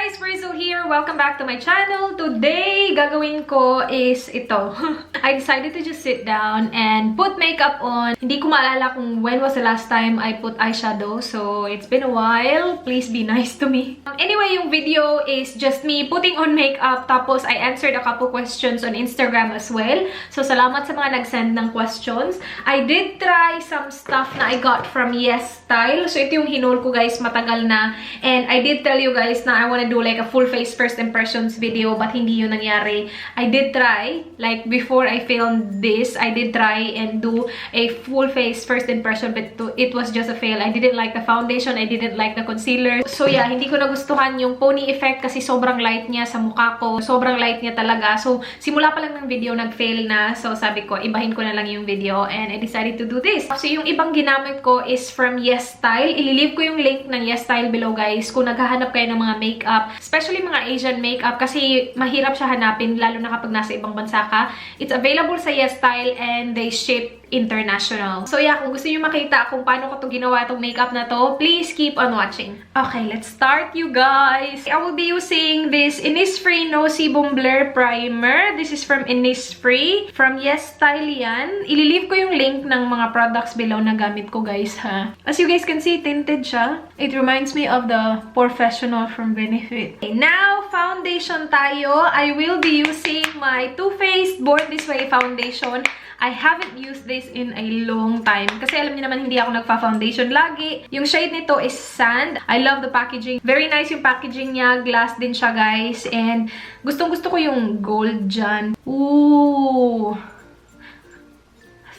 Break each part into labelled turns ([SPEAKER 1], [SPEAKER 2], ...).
[SPEAKER 1] guys! Rizzo here! Welcome back to my channel. Today, gagawin ko is ito. I decided to just sit down and put makeup on. Hindi ko maalala kung when was the last time I put eyeshadow. So, it's been a while. Please be nice to me. Anyway, yung video is just me putting on makeup. Tapos, I answered a couple questions on Instagram as well. So, salamat sa mga nag-send ng questions. I did try some stuff na I got from Yes Style. So, ito yung hinol ko guys, matagal na. And I did tell you guys na I want to do like a full face first impressions video, but hindi yun nangyari. I did try, like before I filmed this, I did try and do a full face first impression, but it was just a fail. I didn't like the foundation, I didn't like the concealer. So yeah, hindi ko nagustuhan yung pony effect kasi sobrang light niya sa mukha ko. Sobrang light niya talaga. So simula pa lang ng video, nag-fail na. So sabi ko, ibahin ko na lang yung video and I decided to do this. So yung ibang ginamit ko is from Yes Style. Ililive ko yung link ng Yes Style below guys kung naghahanap kayo ng mga makeup, especially mga Asian makeup kasi mahirap siya hanapin lalo na kapag nasa ibang bansa ka. It's available sa Yes Style and they ship international. So yeah, kung gusto niyo makita kung paano ko to ginawa itong makeup na to, please keep on watching. Okay, let's start you guys. I will be using this Innisfree No-Sebum Blur Primer. This is from Innisfree. From Yes Style yan. Ililive ko yung link ng mga products below na gamit ko guys ha. As you guys can see, tinted siya. It reminds me of the Professional from Benefit. Okay, now, foundation tayo. I will be using my Too Faced Born This Way foundation. I haven't used this in a long time. Kasi alam niyo naman, hindi ako nagpa-foundation lagi. Yung shade nito is Sand. I love the packaging. Very nice yung packaging niya. Glass din siya, guys. And gustong-gusto ko yung gold dyan. Ooh!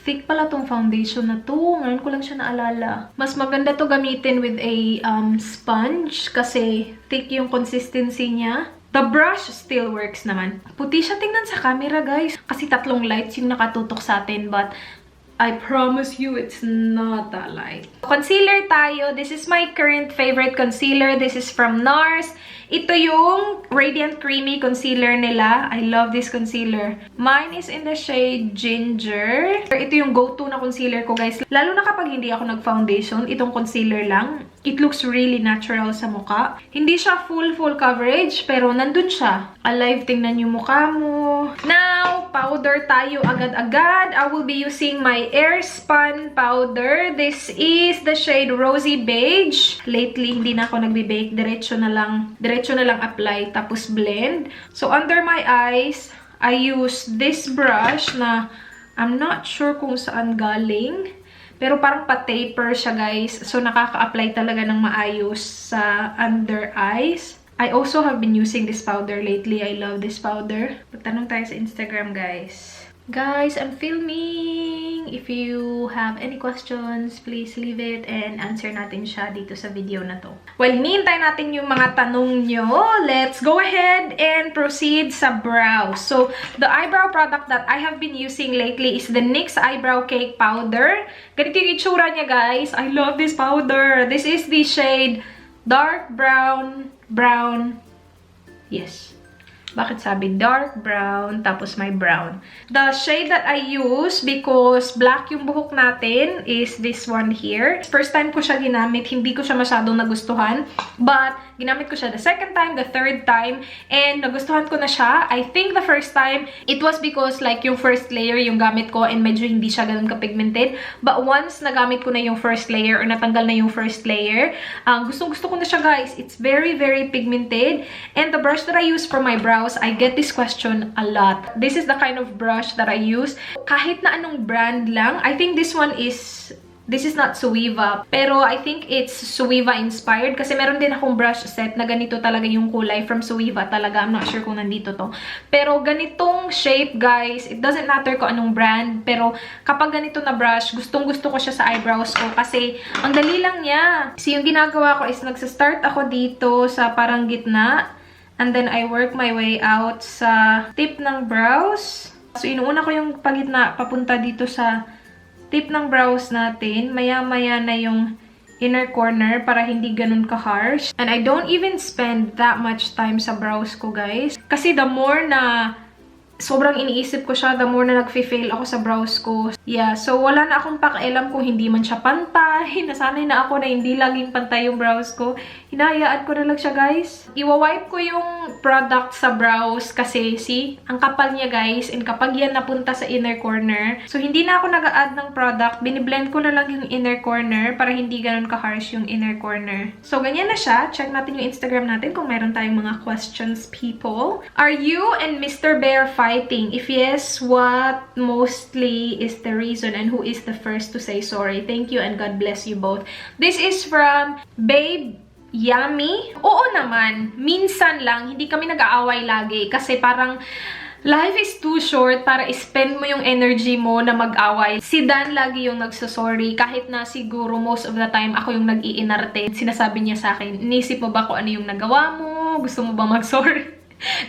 [SPEAKER 1] Thick pala tong foundation na to. Ngayon ko lang siya naalala. Mas maganda to gamitin with a sponge kasi thick yung consistency niya. The brush still works naman. Puti siya tingnan sa camera, guys. Kasi tatlong lights yung nakatutok sa atin. But I promise you, it's not that light. Concealer tayo. This is my current favorite concealer. This is from Nars. Ito yung Radiant Creamy Concealer nila. I love this concealer. Mine is in the shade Ginger. Ito yung go-to na concealer ko, guys. Lalo na kapag hindi ako nag-foundation, itong concealer lang. It looks really natural sa mukha. Hindi siya full coverage, pero nandun siya. Alive, tingnan yung mukha mo. Now, powder tayo agad-agad. I will be using my Airspun powder. This is the shade Rosy Beige. Lately, hindi na ako nagbe-bake. Diretso na lang apply, tapos blend. So, under my eyes, I use this brush na I'm not sure kung saan galing. Pero parang pa-taper siya, guys. So, nakaka-apply talaga ng maayos sa under eyes. I also have been using this powder lately. I love this powder. Magtanong tayo sa Instagram, guys. Guys, I'm filming. If you have any questions, please leave it and answer natin siya dito sa video na to. Well, hinihintay natin yung mga tanong nyo. Let's go ahead and proceed sa brows. So, the eyebrow product that I have been using lately is the Nyx Eyebrow Cake powder. Ganito yung itsura niya, guys. I love this powder. This is the shade Dark Brown. Yes. Bakit sabi dark brown, tapos may brown? The shade that I use, because black yung buhok natin, is this one here. First time ko siya ginamit, hindi ko siya masyadong nagustuhan. But, ginamit ko siya the second time, the third time, and nagustuhan ko na siya. I think the first time, it was because like yung first layer yung gamit ko and medyo hindi siya ganun ka-pigmented. But once nagamit ko na yung first layer or natanggal na yung first layer, gustong-gusto ko na siya, guys. It's very, very pigmented. And the brush that I use for my brows, I get this question a lot. This is the kind of brush that I use. Kahit na anong brand lang. I think this one is... This is not Suiva, pero I think it's Suiva inspired kasi meron din akong brush set na ganito talaga yung kulay from Suiva talaga. I'm not sure kung nandito to. Pero ganitong shape, guys, it doesn't matter kung anong brand, pero kapag ganito na brush, gustong-gusto ko siya sa eyebrows ko kasi ang dali lang niya. So yung ginagawa ko is nagsa-start ako dito sa parang gitna. And then, I work my way out sa tip ng brows. So, inuuna ko yung pagitna papunta dito sa tip ng brows natin. Maya-maya na yung inner corner para hindi ganun ka-harsh. And I don't even spend that much time sa brows ko, guys. Kasi the more na sobrang iniisip ko siya the more na nag-fail ako sa brows ko. Yeah, so wala na akong pakialam kung hindi man siya pantay. Nasanay na ako na hindi laging pantay yung brows ko. Hinahayaan ko na lang siya, guys. Iwa-wipe ko yung product sa brows kasi, see, ang kapal niya, guys. And kapag yan napunta sa inner corner, so hindi na ako nag-a-add ng product. Biniblend ko na lang yung inner corner para hindi ganun ka-harsh yung inner corner. So, ganyan na siya. Check natin yung Instagram natin kung meron tayong mga questions, people. Are you and Mr. Bear fighting? If yes, what mostly is the reason and who is the first to say sorry? Thank you and God bless you both. This is from Babe Yummy. Oo naman, minsan lang, hindi kami nag-aaway lagi kasi parang life is too short para i-spend mo yung energy mo na mag-away. Si Dan lagi yung nagsasorry kahit na siguro most of the time ako yung nag-iinarte. Sinasabi niya sa akin, inisip mo ba kung ano yung nagawa mo? Gusto mo ba mag-sorry?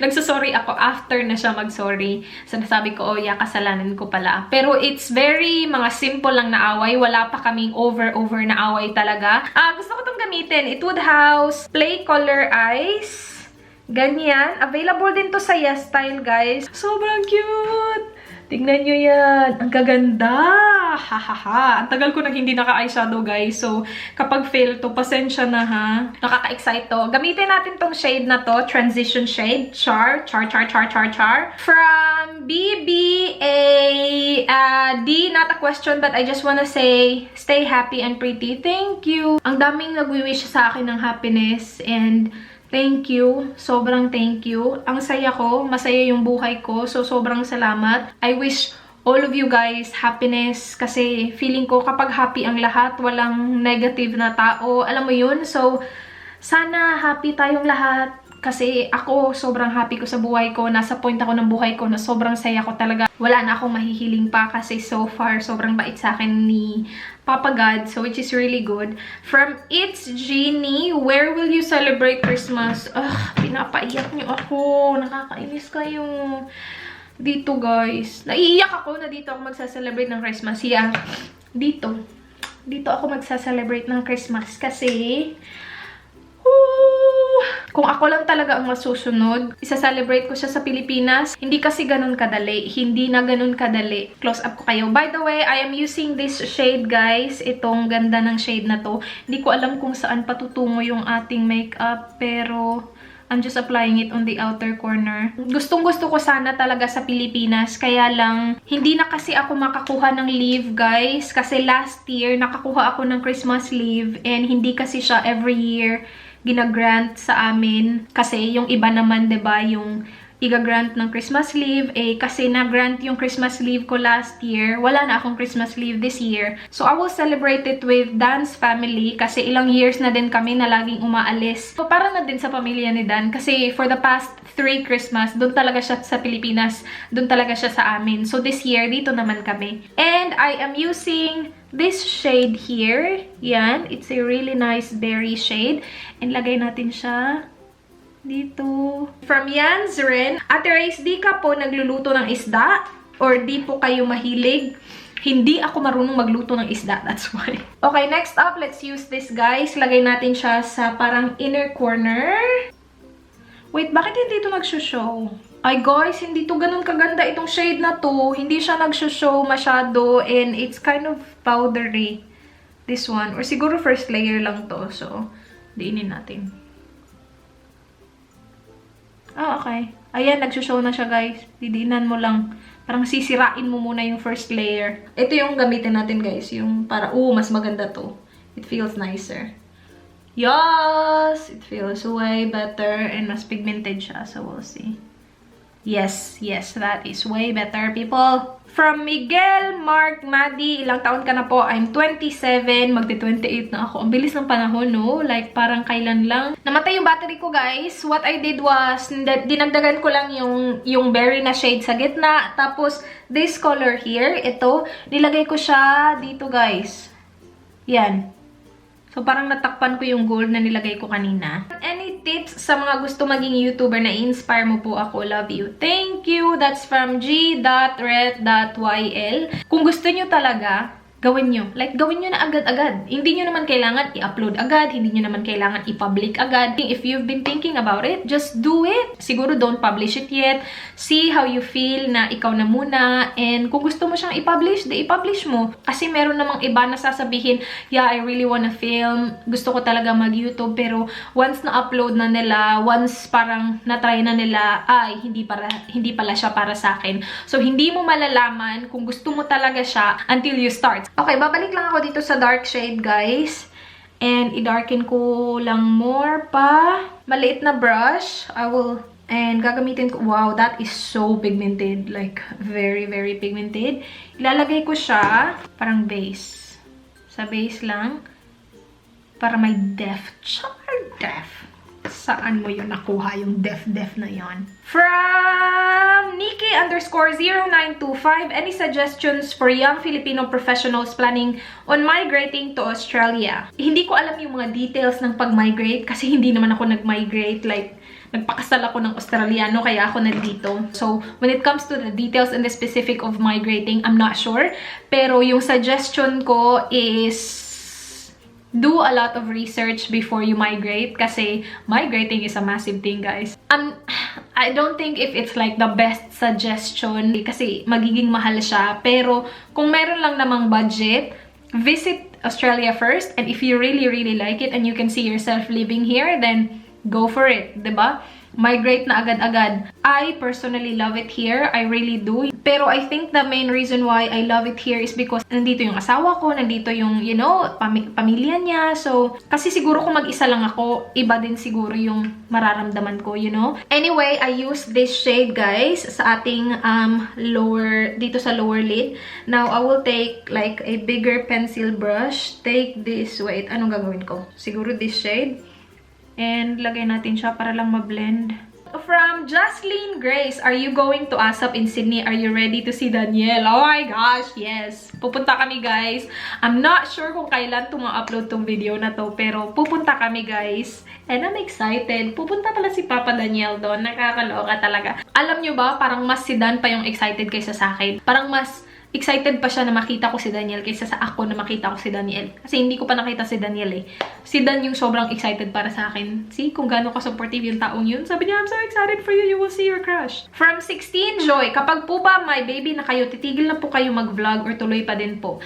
[SPEAKER 1] Nagsasorry ako after na siya mag-sorry. So, nasabi ko, oh yeah, kasalanan ko pala. Pero it's very mga simple lang na away. Wala pa kaming over na away talaga. Gusto ko itong gamitin. Etude House Play Color Eyes. Ganyan. Available din to sa Yes Style, guys. Sobrang cute! Tingnan nyo yan. Ang gaganda! Hahaha. Ang tagal ko hindi naka-eyeshadow, guys. So, kapag fail to, pasensya na, ha? Nakaka-excite to. Gamitin natin tong shade na to. Transition shade. Char. From BBA. D, not a question, but I just wanna say, stay happy and pretty. Thank you. Ang daming nag-wish sa akin ng happiness and thank you. Sobrang thank you. Ang saya ko. Masaya yung buhay ko. So, sobrang salamat. I wish all of you guys happiness kasi feeling ko kapag happy ang lahat, walang negative na tao. Alam mo yun? So, sana happy tayong lahat. Kasi ako, sobrang happy ko sa buhay ko. Nasa point ako ng buhay ko na sobrang saya ko talaga. Wala na akong mahihiling pa kasi so far, sobrang bait sa akin ni Papa God. So, which is really good. From It's Genie, where will you celebrate Christmas? Pinapaiyak niyo ako. Nakakainis kayo. Dito, guys. Naiiyak ako na dito ako magsa-celebrate ng Christmas. Yeah. Dito. Dito ako magsa-celebrate ng Christmas kasi kung ako lang talaga ang masusunod, isa-celebrate ko siya sa Pilipinas. Hindi kasi ganun kadali. Hindi na ganun kadali. Close up ko kayo. By the way, I am using this shade, guys. Itong ganda ng shade na to. Hindi ko alam kung saan patutungo yung ating makeup, pero I'm just applying it on the outer corner. Gustong-gusto ko sana talaga sa Pilipinas. Kaya lang, hindi na kasi ako makakuha ng leave, guys. Kasi last year, nakakuha ako ng Christmas leave. And hindi kasi siya every year ginagrant sa amin. Kasi yung iba naman, 'di ba, yung iga-grant ng Christmas leave, kasi na-grant yung Christmas leave ko last year, wala na akong Christmas leave this year. So, I will celebrate it with Dan's family kasi ilang years na din kami na laging umaalis. So, para na din sa pamilya ni Dan kasi for the past 3 Christmas, doon talaga siya sa Pilipinas, doon talaga siya sa amin. So, this year, dito naman kami. And I am using this shade here. Yan. It's a really nice berry shade. And lagay natin siya dito. From Yan's rin, Ate Rhaze, di ka po nagluluto ng isda? Or di po kayo mahilig? Hindi ako marunong magluto ng isda. That's why. Okay, next up, let's use this, guys. Lagay natin siya sa parang inner corner. Wait, bakit hindi ito nagsushow? Ay, guys, hindi to ganun kaganda itong shade na to. Hindi siya nagsushow masyado and it's kind of powdery. This one. Or siguro first layer lang to. So, diinin natin. Okay. Ayan, nagsushow na siya, guys. Didinan mo lang. Parang sisirain mo muna yung first layer. Ito yung gamitin natin, guys. Yung para, mas maganda to. It feels nicer. Yes! It feels way better and mas pigmented siya. So, we'll see. Yes, that is way better, people. From Miguel Mark Madi, ilang taon ka na po? I'm 27, magti-28 na ako. Ang bilis ng panahon, no? Like, parang kailan lang. Namatay yung battery ko, guys. What I did was, dinagdagan ko lang yung berry na shade sa gitna. Tapos, this color here, ito, nilagay ko siya dito, guys. Yan. So, parang natakpan ko yung gold na nilagay ko kanina. Any tips sa mga gusto maging YouTuber na inspire mo po ako? Love you. Thank you. That's from g.ret.yl. Kung gusto nyo talaga, gawin nyo. Like, gawin nyo na agad-agad. Hindi nyo naman kailangan i-upload agad. Hindi nyo naman kailangan i-public agad. If you've been thinking about it, just do it. Siguro don't publish it yet. See how you feel na ikaw na muna. And kung gusto mo siyang i-publish, di i-publish mo. Kasi meron namang iba na sasabihin, yeah, I really wanna film. Gusto ko talaga mag-YouTube. Pero once na-upload na nila, once parang na-try na nila, ay, hindi pala siya para sa akin. So, hindi mo malalaman kung gusto mo talaga siya until you start. Okay, babalik lang ako dito sa dark shade, guys. And i-darken ko lang more pa. Maliit na brush. And gagamitin ko, wow, that is so pigmented. Like, very, very pigmented. Ilalagay ko siya, parang base. Sa base lang. Para may depth. Char depth. Saan mo yun nakuha yung def na yon? From Nikki_0925, any suggestions for young Filipino professionals planning on migrating to Australia? Hindi ko alam yung mga details ng pag-migrate kasi hindi naman ako nag-migrate. Like, nagpakasal ako ng Australiano kaya ako nandito. So, when it comes to the details and the specific of migrating, I'm not sure. Pero yung suggestion ko is do a lot of research before you migrate kasi migrating is a massive thing, guys. I don't think if it's like the best suggestion kasi magiging mahal siya. Pero kung meron lang namang budget, visit Australia first, and if you really, really like it and you can see yourself living here, then go for it, diba? Migrate na agad-agad. I personally love it here. I really do. Pero I think the main reason why I love it here is because nandito yung asawa ko, nandito yung, you know, pamilya niya. So, kasi siguro kung mag-isa lang ako, iba din siguro yung mararamdaman ko, you know? Anyway, I use this shade, guys, sa ating dito sa lower lid. Now, I will take like a bigger pencil brush. Take this, wait, anong gagawin ko? Siguro this shade. And lagay natin siya para lang ma-blend. From Jocelyn Grace, are you going to ASAP in Sydney? Are you ready to see Daniel? Oh my gosh, yes. Pupunta kami, guys. I'm not sure kung kailan upload tong video na to, pero pupunta kami, guys. And I'm excited. Pupunta pala si Papa Daniel doon. Nakakaloka talaga. Alam nyo ba, parang mas si Dan pa yung excited kaysa sa akin. Parang mas excited pa siya na makita ko si Daniel kaysa sa ako na makita ko si Daniel. Kasi hindi ko pa nakita si Daniel eh. Si Dan yung sobrang excited para sa akin. See kung gaano ka-supportive yung taong yun. Sabi niya, I'm so excited for you. You will see your crush. From 16 Joy, kapag po ba may baby na kayo, titigil na po kayo mag-vlog or tuloy pa din po?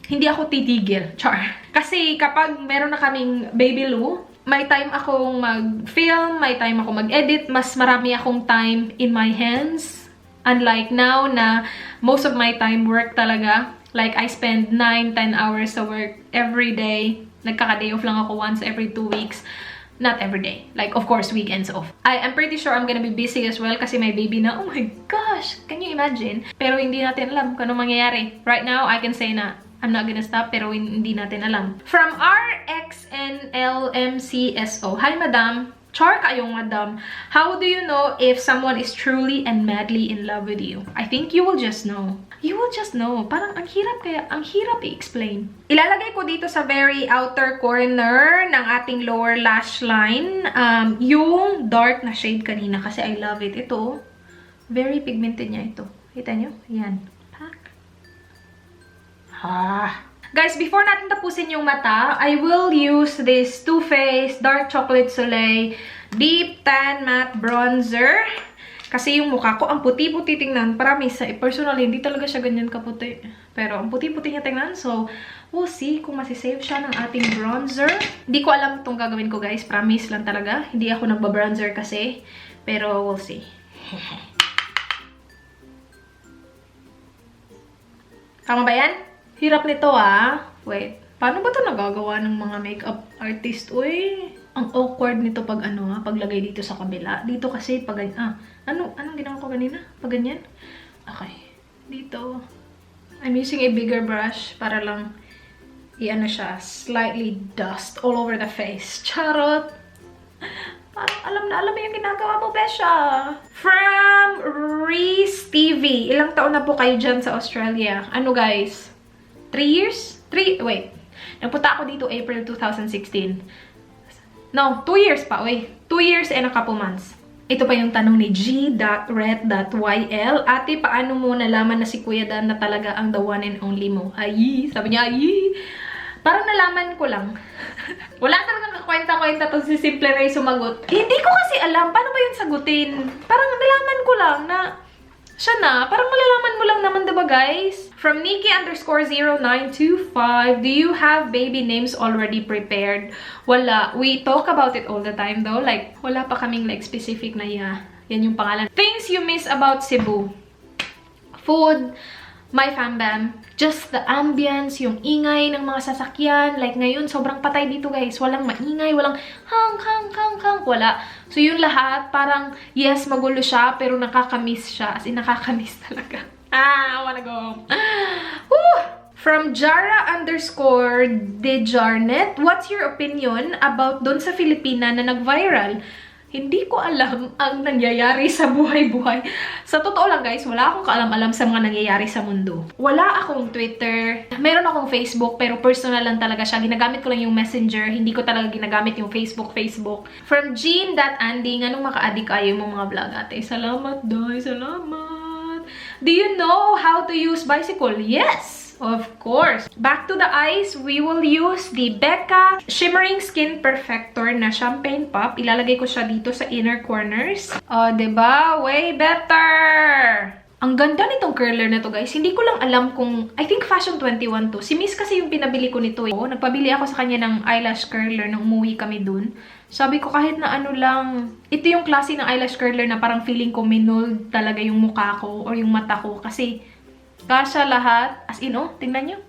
[SPEAKER 1] Hindi ako titigil. Char. Kasi kapag meron na kaming baby Lou, may time akong mag-film, may time ako mag-edit, mas marami akong time in my hands. Unlike now na most of my time work talaga. Like, I spend 9-10 hours sa work every day. Nagkaka-day off lang ako once every 2 weeks. Not every day. Like, of course, weekends off. I'm pretty sure I'm gonna be busy as well kasi may baby na. Oh my gosh! Can you imagine? Pero hindi natin alam kung anong mangyayari. Right now, I can say na I'm not gonna stop, pero hindi natin alam. From RXNLMCSO. Hi, madam. Char kayong madam. How do you know if someone is truly and madly in love with you? I think you will just know. You will just know. Parang ang hirap i-explain. Ilalagay ko dito sa very outer corner ng ating lower lash line yung dark na shade kanina kasi I love it. Ito, very pigmented niya ito. Kita nyo? Yan. Guys, before natin tapusin yung mata, I will use this Too Faced Dark Chocolate Soleil Deep Tan Matte Bronzer. Kasi yung mukha ko, ang puti-puti tingnan. Promise, personally, hindi talaga siya ganyan kaputi. Pero ang puti-puti niya tingnan. So, we'll see kung masisave siya ng ating bronzer. Hindi ko alam itong gagawin ko, guys. Promise lang talaga. Hindi ako nagbabronzer kasi. Pero, we'll see. Tama ba yan? Hirap nito Wait, paano ba ito nagagawa ng mga makeup artist? Uy, ang awkward nito pag paglagay dito sa kabila. Dito kasi pag anong ginawa ko kanina? Pag ganyan? Okay. Dito. I'm using a bigger brush para lang siya, slightly dust all over the face. Charot! Alam mo yung ginagawa mo, Besha. From Reese TV. Ilang taon na po kayo dyan sa Australia? Ano, guys? 3 years? Wait. Nagpunta ako dito April 2016. No, 2 years pa. Wait. 2 years and a couple months. Ito pa yung tanong ni G.ret.yl. Ate, paano mo nalaman na si Kuya Dan na talaga ang the one and only mo? Ay, sabi niya, ay. Parang nalaman ko lang. Wala talagang kakwenta-kwenta to si Simple Ray sumagot. Hindi ko kasi alam, paano ba yun sagutin? Parang nalaman ko lang na siya na. Parang malalaman mo lang naman, diba guys? From Nikki_0925, do you have baby names already prepared? Wala. We talk about it all the time though. Like, wala pa kaming like specific na yan yung pangalan. Things you miss about Cebu. Food, my fam-bam, just the ambience, yung ingay ng mga sasakyan. Like ngayon, sobrang patay dito guys. Walang maingay, walang hang, wala. So yun lahat, parang yes, magulo siya, pero nakakamiss siya. As in, nakakamiss talaga. I wanna go. Woo! From Jara_Dejarnet, what's your opinion about dun sa Filipina na nag-viral? Hindi ko alam ang nangyayari sa buhay-buhay. Sa totoo lang guys, wala akong kaalam-alam sa mga nangyayari sa mundo. Wala akong Twitter. Meron akong Facebook, pero personal lang talaga siya. Ginagamit ko lang yung Messenger. Hindi ko talaga ginagamit yung Facebook. From Jean.Andy, anong maka-addict kayo mong mga vlog ate? Salamat, Day. Salamat. Do you know how to use bicycle? Yes! Of course. Back to the eyes, we will use the Becca Shimmering Skin Perfector na champagne pop. Ilalagay ko siya dito sa inner corners. Oh, diba? Way better! Ang ganda nitong curler na to, guys. Hindi ko lang alam kung... I think Fashion 21 to. Si Miss kasi yung pinabili ko nito. Nagpabili ako sa kanya ng eyelash curler nung umuwi kami dun. Sabi ko kahit na ano lang... Ito yung klase ng eyelash curler na parang feeling ko minold talaga yung mukha ko or yung mata ko. Kasi... kasya lahat. As in, oh, tingnan nyo.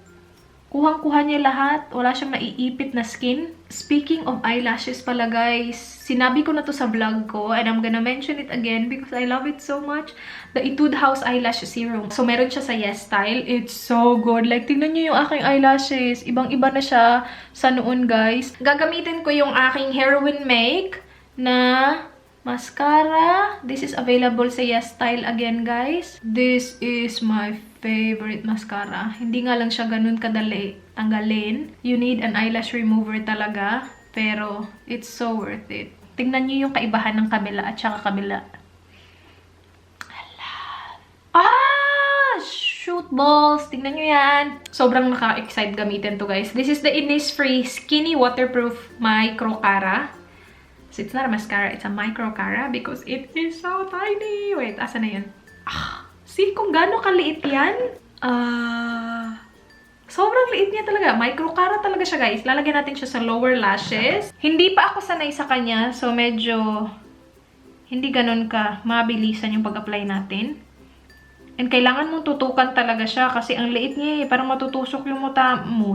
[SPEAKER 1] Kuhang-kuha niya lahat. Wala siyang naiipit na skin. Speaking of eyelashes pala, guys. Sinabi ko na to sa vlog ko. And I'm gonna mention it again because I love it so much. The Etude House Eyelash Serum. So, meron siya sa Yes Style. It's so good. Like, tingnan nyo yung aking eyelashes. Ibang-iba na siya sa noon, guys. Gagamitin ko yung aking Heroine make na... mascara. This is available sa Yes Style again, guys. This is my favorite mascara. Hindi nga lang siya ganun kadali tanggalin. You need an eyelash remover talaga. Pero, it's so worth it. Tingnan nyo yung kaibahan ng kabila at saka kabila. Shoot balls! Tingnan nyo yan. Sobrang naka-excite gamitin to, guys. This is the Innisfree Skinny Waterproof Microcara. So, it's not a mascara, it's a microcara because it is so tiny. Wait, asa na yun? See kung gaano kaliit yan? Sobrang liit niya talaga. Microcara talaga siya, guys. Lalagyan natin siya sa lower lashes. Hindi pa ako sanay sa kanya, so medyo hindi ganun ka mabilisan yung pag-apply natin. And kailangan mong tutukan talaga siya kasi ang liit niya eh. Parang matutusok yung mata mo.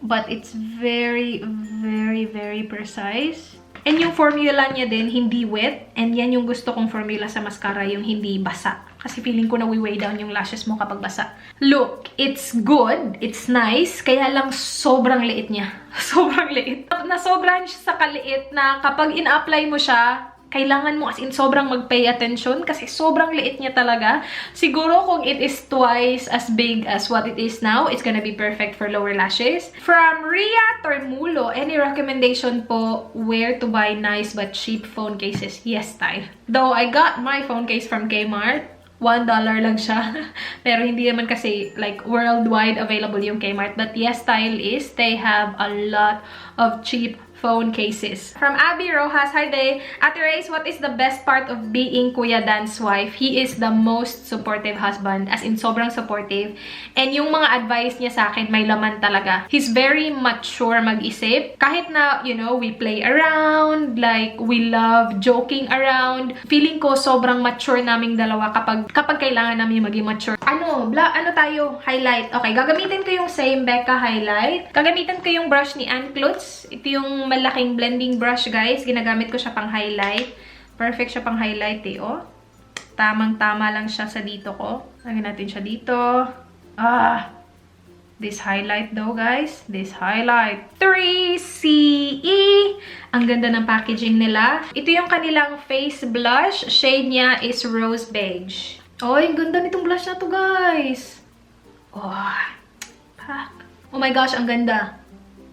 [SPEAKER 1] But it's very, very, very precise. And yung formula niya din, hindi wet. And yan yung gusto kong formula sa mascara, yung hindi basa. Kasi feeling ko na we-weigh down yung lashes mo kapag basa. Look, it's good. It's nice. Kaya lang sobrang liit niya. Sobrang liit. Nasobrahan siya sa kaliit na kapag in-apply mo siya, kailangan mo as in sobrang mag-pay attention kasi sobrang liit niya talaga. Siguro kung it is twice as big as what it is now, it's gonna be perfect for lower lashes. From Ria Tormulo, any recommendation po where to buy nice but cheap phone cases? Yes, Tay. Though I got my phone case from Kmart. $1 lang siya. Pero hindi naman kasi like worldwide available yung Kmart. But Yes Style is, they have a lot of cheap phone cases. From Abby Rojas, hi day. Ate Reyes, what is the best part of being Kuya Dan's wife? He is the most supportive husband. As in, sobrang supportive. And yung mga advice niya sa akin, may laman talaga. He's very mature mag-isip. Kahit na, you know, we play around, like, we love joking around. Feeling ko, sobrang mature naming dalawa kapag kailangan namin maging mature. Ano tayo? Highlight. Okay, gagamitin ko yung same Becca highlight. Gagamitin ko yung brush ni Ann Klutz. Ito yung malaking blending brush, guys. Ginagamit ko siya pang highlight. Perfect siya pang highlight, eh, oh. Tamang-tama lang siya sa dito ko. Lagyan natin siya dito. This highlight though, guys. This highlight. 3CE. Ang ganda ng packaging nila. Ito yung kanilang face blush. Shade niya is rose beige. Oh, ang ganda nitong blush na to, guys. Oh my gosh, ang ganda.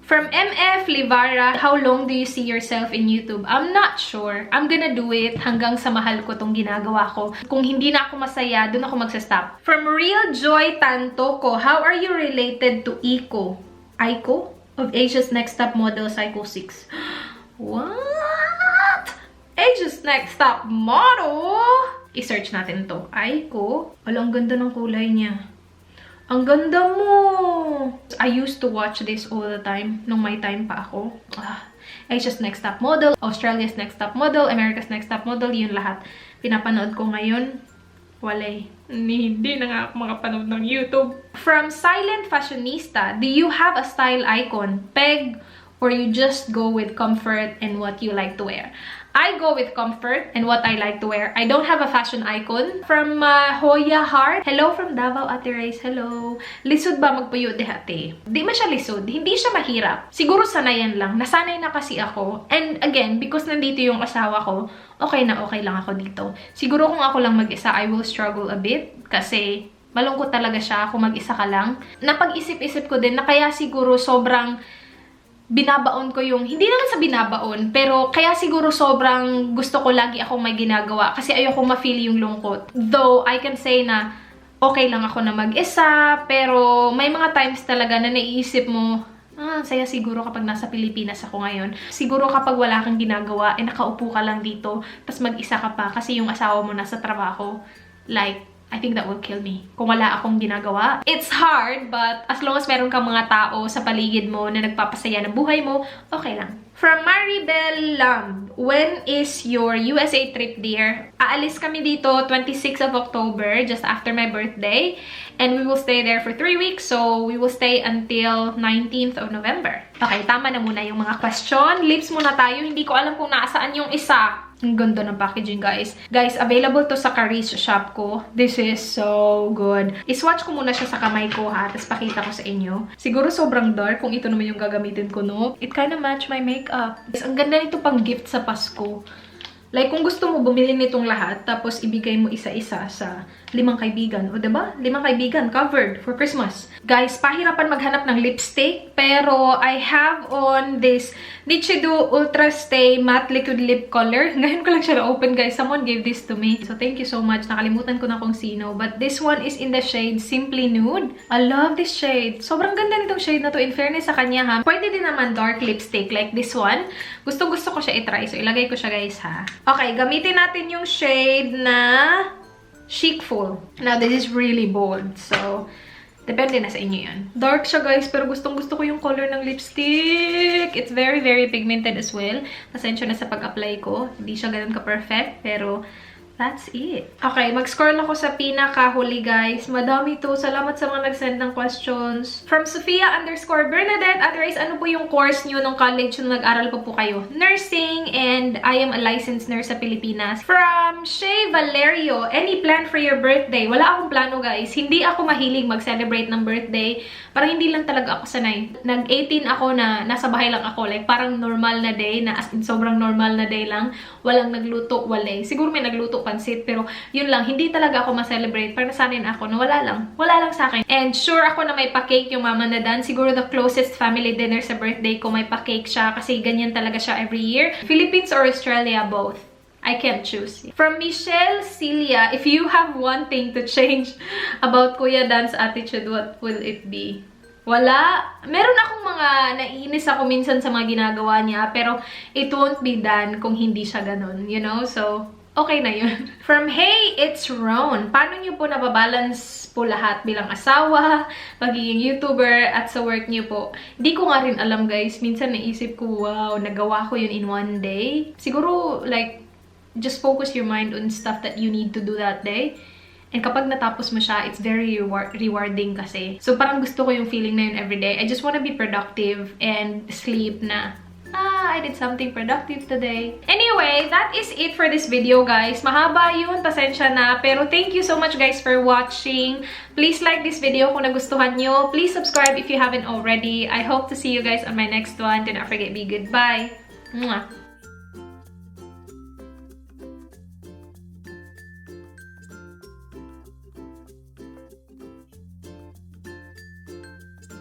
[SPEAKER 1] From MF Livara, how long do you see yourself in YouTube? I'm not sure. I'm gonna do it hanggang sa mahal ko tong ginagawa ko. Kung hindi na ako masaya, dun ako magsa-stop. From Real Joy Tantoko, how are you related to Iko? Aiko? Of Asia's Next Top Model, Psycho 6. What? Asia's Next Top Model? I-search natin to. Aiko? Wala, ang ganda ng kulay niya. Ang ganda mo! I used to watch this all the time nung may time pa ako. Asia's Next Top Model, Australia's Next Top Model, America's Next Top Model, yun lahat. Pinapanood ko ngayon. Walay. Hindi na nga ako makapanood ng YouTube. From Silent Fashionista, do you have a style icon? Peg, or you just go with comfort and what you like to wear? I go with comfort and what I like to wear. I don't have a fashion icon. From Hoya Heart. Hello from Davao, Ate Reyes. Hello. Lisod ba magpuyo de ate? Di man siya lisod. Hindi siya mahirap. Siguro sanayan lang. Nasanay na kasi ako. And again, because nandito yung asawa ko, okay na okay lang ako dito. Siguro kung ako lang mag-isa, I will struggle a bit. Kasi malungkot talaga siya kung mag-isa ka lang. Napag-isip-isip ko din na kaya siguro sobrang binabaon ko yung, hindi naman sa binabaon, pero kaya siguro sobrang gusto ko lagi akong may ginagawa kasi ayoko ma-feel yung lungkot. Though, I can say na okay lang ako na mag-isa, pero may mga times talaga na naiisip mo, saya siguro kapag nasa Pilipinas ako ngayon. Siguro kapag wala kang ginagawa, nakaupo ka lang dito, tas mag-isa ka pa kasi yung asawa mo nasa trabaho. Like, I think that will kill me kung wala akong ginagawa. It's hard, but as long as meron kang mga tao sa paligid mo na nagpapasaya ng buhay mo, okay lang. From Maribel Lam, when is your USA trip, dear? Aalis kami dito 26th of October, just after my birthday. And we will stay there for 3 weeks, so we will stay until 19th of November. Okay, tama na muna yung mga question. Lips muna tayo. Hindi ko alam kung nasaan yung isa. Ang ganda ng packaging, guys. Guys, available to sa Caris shop ko. This is so good. I-swatch ko muna siya sa kamay ko, ha? Tapos pakita ko sa inyo. Siguro sobrang dark kung ito naman yung gagamitin ko, no? It kind of match my makeup. Guys, ang ganda nito pang gift sa Pasko. Like, kung gusto mo, bumili nitong lahat, tapos ibigay mo isa-isa sa 5 kaibigan. O, diba? 5 kaibigan, covered for Christmas. Guys, pahirapan maghanap ng lipstick, pero I have on this Nichido Ultra Stay Matte Liquid Lip Color. Ngayon ko lang siya na-open, guys. Someone gave this to me. So, thank you so much. Nakalimutan ko na kung sino. But this one is in the shade Simply Nude. I love this shade. Sobrang ganda nitong shade na to. In fairness sa kanya, ha. Pwede din naman dark lipstick like this one. Gustong-gusto ko siya i-try. So, ilagay ko siya, guys, ha. Okay, gamitin natin yung shade na chicful. Now, this is really bold. So, depende na sa inyo yan. Dark siya, guys, pero gustong-gusto ko yung color ng lipstick. It's very, very pigmented as well. Pasensya na sa pag-apply ko. Hindi siya ganun ka-perfect, pero that's it. Okay, mag-scroll ako sa pinakahuli, guys. Madami to. Salamat sa mga nag-send ng questions. From Sophia_Bernadette, Otherwise, ano po yung course nyo nung college nung nag-aral pa po kayo? Nursing, and I am a licensed nurse sa Pilipinas. From Shay Valerio, any plan for your birthday? Wala akong plano, guys. Hindi ako mahilig mag-celebrate ng birthday. Parang hindi lang talaga ako sanay. Nag-18 ako na nasa bahay lang ako. Like, parang normal na day, na as in sobrang normal na day lang. Walang nagluto, walay. Siguro may nagluto pansit, pero yun lang, hindi talaga ako ma-celebrate. Parang nasanin ako na wala lang sa akin. And sure ako na may pa-cake yung mama na dan. Siguro the closest family dinner sa birthday ko, may pa-cake siya kasi ganyan talaga siya every year. Philippines or Australia, both. I can't choose. From Michelle Celia, if you have one thing to change about Kuya Dan's attitude, what will it be? Wala. Meron akong mga naiinis ako minsan sa mga ginagawa niya, pero it won't be done kung hindi siya ganun, you know? So, okay na yun. From Hey, it's Ron. Paano niyo po nababalance po lahat bilang asawa, pagiging YouTuber, at sa work niyo po? Hindi ko nga rin alam, guys. Minsan naisip ko, wow, nagawa ko yun in one day. Siguro, like, just focus your mind on stuff that you need to do that day. And kapag natapos mo siya, it's very rewarding kasi. So, parang gusto ko yung feeling na yun everyday. I just wanna be productive and sleep na, I did something productive today. Anyway, that is it for this video, guys. Mahaba yun, pasensya na. Pero thank you so much, guys, for watching. Please like this video kung nagustuhan nyo. Please subscribe if you haven't already. I hope to see you guys on my next one. Do not forget, be good. Bye! Mwah!